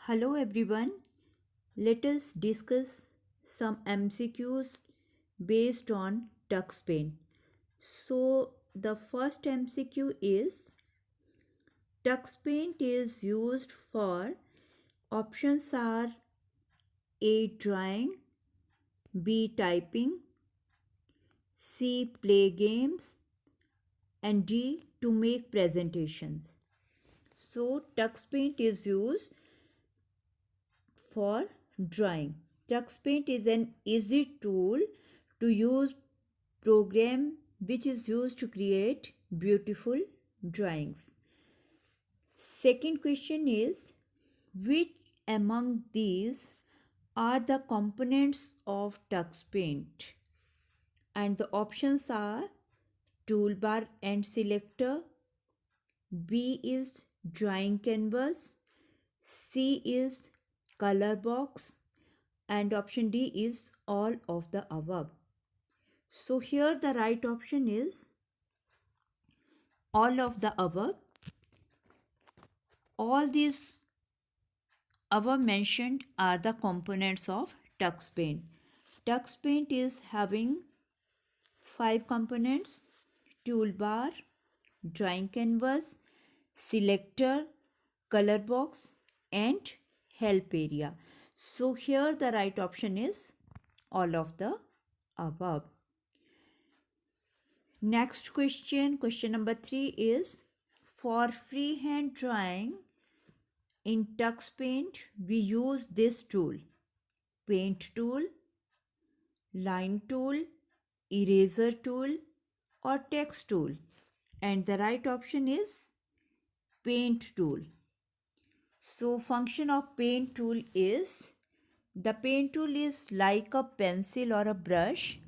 Hello everyone. Let us discuss some MCQs based on TuxPaint. So the first MCQ is TuxPaint is used for options are A drawing, B typing, C play games and D to make presentations. So TuxPaint is used for drawing. TuxPaint is an easy tool to use program which is used to create beautiful drawings. Second question is, which among these are the components of TuxPaint? And the options are toolbar and selector, B is drawing canvas, C is color box, and option D is all of the above. So here the right option is all of the above. All these above mentioned are the components of TuxPaint. TuxPaint is having 5 components: toolbar, drawing canvas, selector, color box, and help area. So here the right option is all of the above. Next question number 3 is, for freehand drawing in TuxPaint we use this tool: paint tool, line tool, eraser tool, or text tool. And the right option is paint tool. So function of paint tool is, the paint tool is like a pencil or a brush.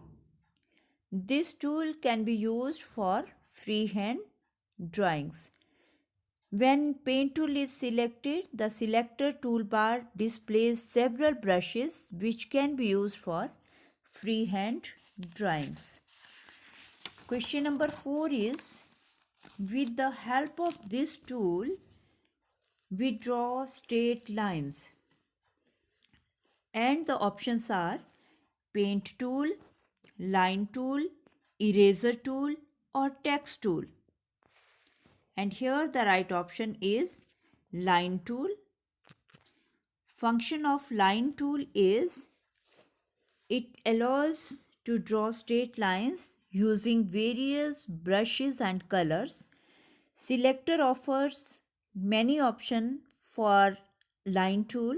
This tool can be used for freehand drawings. When paint tool is selected, the selector toolbar displays several brushes which can be used for freehand drawings. Question number 4 is, with the help of this tool, we draw straight lines. And the options are paint tool, line tool, eraser tool, or text tool. And here the right option is line tool. Function of line tool is, it allows to draw straight lines using various brushes and colors. Selector offers many options for line tool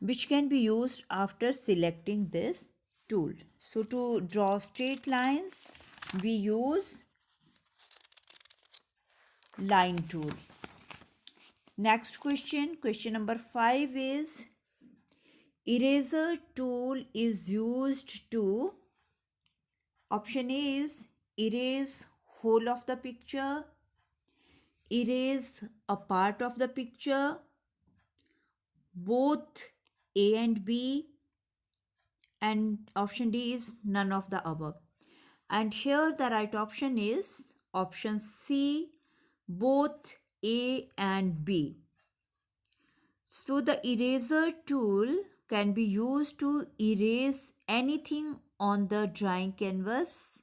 which can be used after selecting this tool. So to draw straight lines we use line tool. Next question number 5 is, eraser tool is used to, option A is erase whole of the picture, erase a part of the picture, both A and B, and option D is none of the above. And here the right option is option C, both A and B. So the eraser tool can be used to erase anything on the drawing canvas.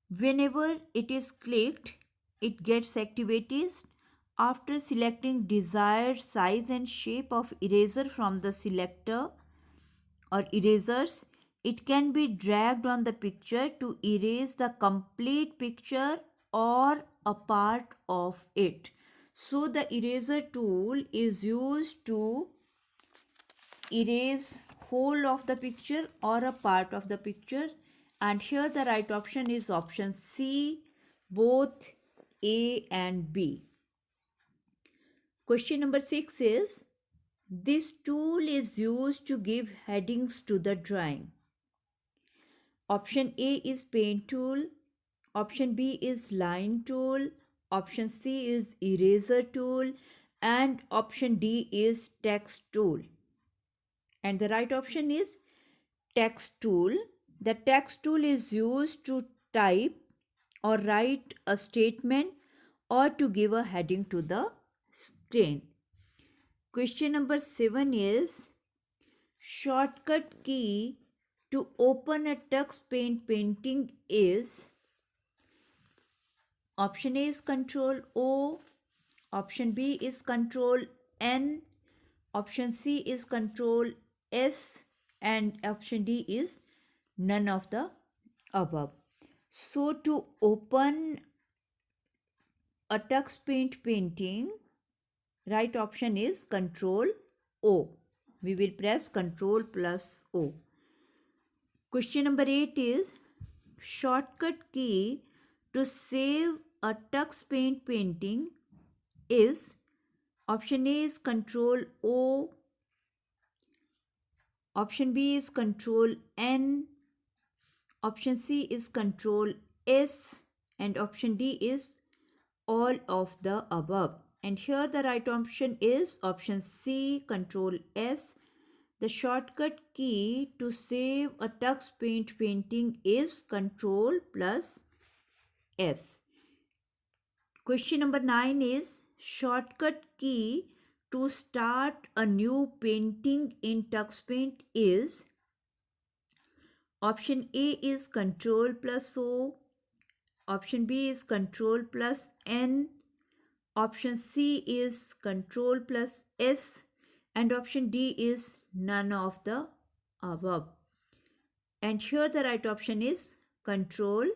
Whenever it is clicked, it gets activated. After selecting desired size and shape of eraser from the selector or erasers, it can be dragged on the picture to erase the complete picture or a part of it. So the eraser tool is used to erase whole of the picture or a part of the picture. And here the right option is option C, both A and B. Question number 6 is, this tool is used to give headings to the drawing. Option A is paint tool, option B is line tool, option C is eraser tool, and option D is text tool. And the right option is text tool. The text tool is used to type or write a statement or to give a heading to the screen. Question number 7 is shortcut key to open a tux paint painting is option A is Control O, option B is Control N, option C is Control S, and option D is none of the above. So to open a tux paint painting, right option is Control O. We will press Control plus O. Question number 8 is shortcut key to save a tux paint painting is option A is Control O, option B is Control N, option C is Control S, and option D is all of the above. And here the right option is option C, Control S. The shortcut key to save a tux paint painting is Control plus S. Question number 9 is shortcut key to start a new painting in tux paint is option A is Control plus O, option B is Control plus N, option C is Control plus S, and option D is none of the above. And here the right option is Control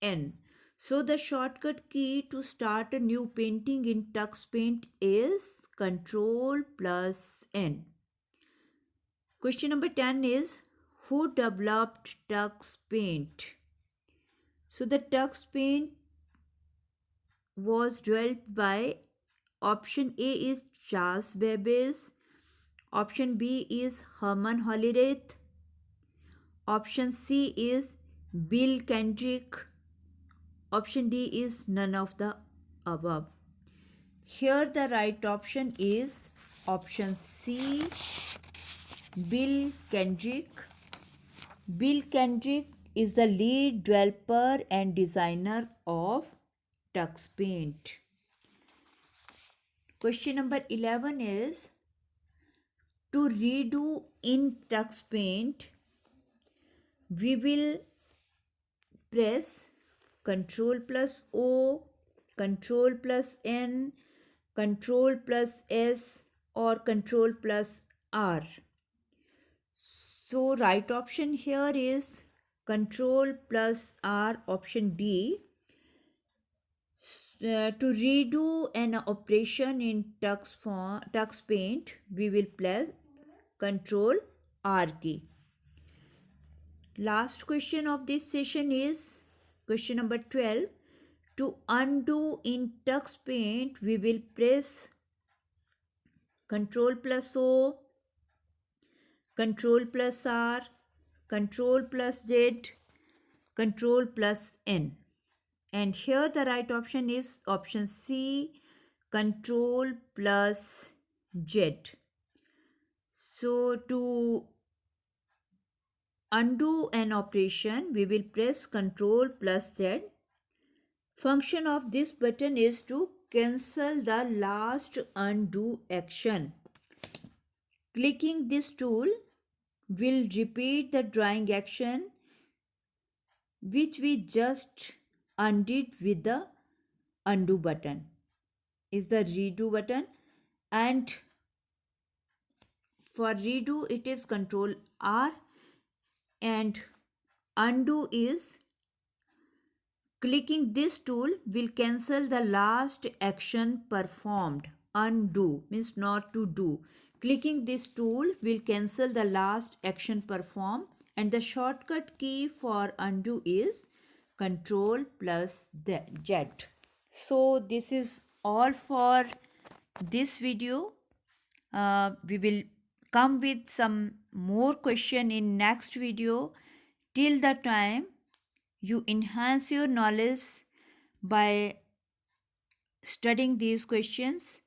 N. So the shortcut key to start a new painting in tux paint is Control plus N. Question number 10 is who developed tux paint? So the tux paint was developed by option A is Charles Babbage, option B is Herman Hollerith, option C is Bill Kendrick, option D is none of the above. Here the right option is option C, Bill Kendrick. Bill Kendrick is the lead developer and designer of tux paint. Question number 11 is to redo in tux paint, we will press Control plus O, Control plus N, Control plus S, or Control plus R. So right option here is Control plus R, option D. To redo an operation in tux paint, we will press Control R key. Last question of this session is question number 12. To undo in tux paint, we will press Control plus O, Control plus R, Control plus Z, Control plus N. And here the right option is option C, Control plus Z. So to undo an operation, we will press Control plus Z. Function of this button is to cancel the last undo action. Clicking this tool will repeat the drawing action which we just undid with the undo button. Is the redo button, and for redo it is Control R, and undo is clicking this tool will cancel the last action performed. Undo means not to do. Clicking this tool will cancel the last action performed, and the shortcut key for undo is Control plus Z. So this is all for this video. We will come with some more question in next video. Till the time, you enhance your knowledge by studying these questions.